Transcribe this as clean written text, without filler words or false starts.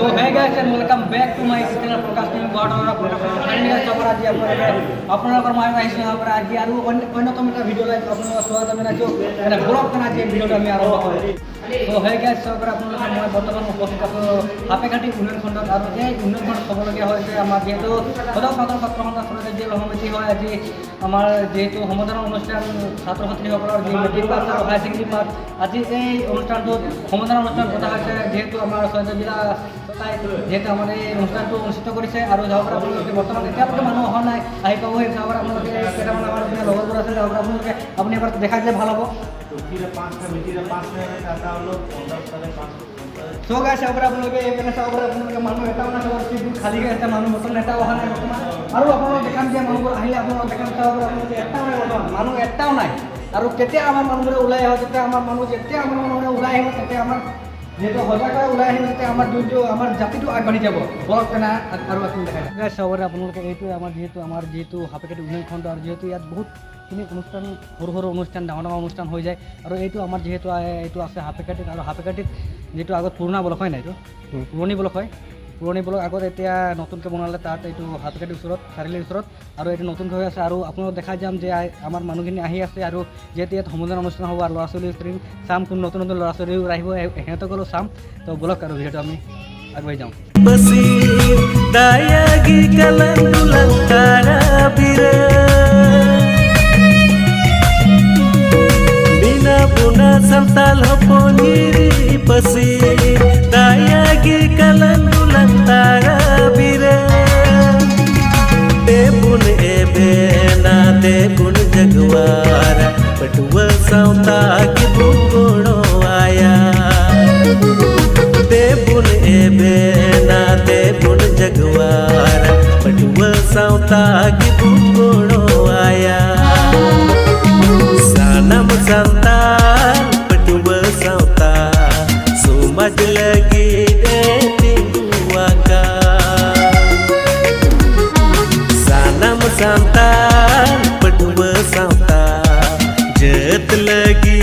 So hey guys and welcome back to my channel Podcasting Border Podcast. खबर आज আপোনালোকৰ মই আহিছো আমাৰ আজি আৰু অন্যতম এটা ভিডিও লাইভ আপোনালোকৰ স্বাগত জনাইছো মানে ব্লগ কানা যে ভিডিওটো আমি আৰম্ভ কৰিম। So hey guys খবৰ আপোনালোকৰ মই বৰ্তমান উপস্থিত আছো হাপেঘাটি উন্নয়ন খণ্ডত আৰু এই উন্নয়ন খণ্ড চাবলগীয়া হৈছে আমাৰ যেহেতু সদৌ ছাত্ৰ সন্থা যে সমিতি হয় আজি আমাৰ যেহেতু সমাধান অনুষ্ঠান ছাত্ৰ ছাত্ৰীসকলৰ যি মেট্ৰিক পাছ আৰু হায়াৰ ছেকেণ্ডেৰী পাছ আজি এই অনুষ্ঠানটোত সমাধান অনুষ্ঠান পতা হৈছে যেহেতু আমাৰ ছয়জন জিলা যেহেতু আমাৰ এই অনুষ্ঠানটো অনুষ্ঠিত কৰিছে আৰু যাওক আপোনালোকে বৰ্তমান এতিয়ালৈকে মানুহ অহা নাই আহি পাবহি যাওক আপোনালোকে কেইটামান আমাৰ লগৰবোৰ আছে যাওক আপোনালোকে আপুনি এবাৰ দেখাই দিলে ভাল হ'ব। So guys চাওক আপোনালোকে এইপিনে চাওক আপোনালোকে মানুহ এটাও নাই চাওক চিটবোৰ খালী হৈ আছে মানুহ বৰ্তমান এটাও অহা নাই বৰ্তমান আৰু আপোনালোকে দেখাম যে মানুহবোৰ আহিলে আপোনালোকে দেখাম চাওক আপোনালোকে এটাও নাই বৰ্তমান মানুহ এটাও নাই আৰু কেতিয়া আমাৰ মানুহবোৰে ওলাই আহে যেতিয়া আমাৰ মানুহে ওলাই আহিব তেতিয়া আমাৰ যেহেতু সজাগভাৱে ওলাই আহিব তেতিয়া আমাৰ যোনটো আমাৰ জাতিটো আগবাঢ়ি যাব ব্লগ কেনা আৰু আপুনি দেখাই গাইছ চাবৰে আপোনালোকে এইটোৱে আমাৰ যিহেতু হাপেঘাটি উন্নয়ন খণ্ড আৰু যিহেতু ইয়াত বহুতখিনি অনুষ্ঠান সৰু অনুষ্ঠান ডাঙৰ অনুষ্ঠান হৈ যায় আৰু এইটো আমাৰ যিহেতু এইটো আছে হাপেঘাটিত আৰু হাপেঘাটিত যিটো আগত পুৰণা ব্লক হয় নাই এইটো পুৰণি ব্লক হয় পুৰণি ব্লক আগত এতিয়া নতুনকৈ বনালে তাত এইটো হাপেঘাটিৰ ওচৰত চাৰিআলিৰ ওচৰত আৰু এইটো নতুনকৈ হৈ আছে আৰু আপোনালোক দেখা যাম যে আমাৰ মানুহখিনি আহি আছে আৰু যিহেতু ইয়াত সমাধান অনুষ্ঠান হ'ব আৰু ল'ৰা ছোৱালী চাম কোন নতুন ল'ৰা ছোৱালীও আহিব সিহঁতকো চাম তো ব্লক আৰু ভিডিঅ'টো আমি আগবাঢ়ি যাওঁ। Santal hoponi pasi daya gi kalandulan tara bira debun ebena debun jagwara patua sauta ki bungono aya debun ebena debun jagwara patua sauta ki bungono aya sanam santal समझ लगी टिंगुआका सानम संतान पटुआ संता जत लगी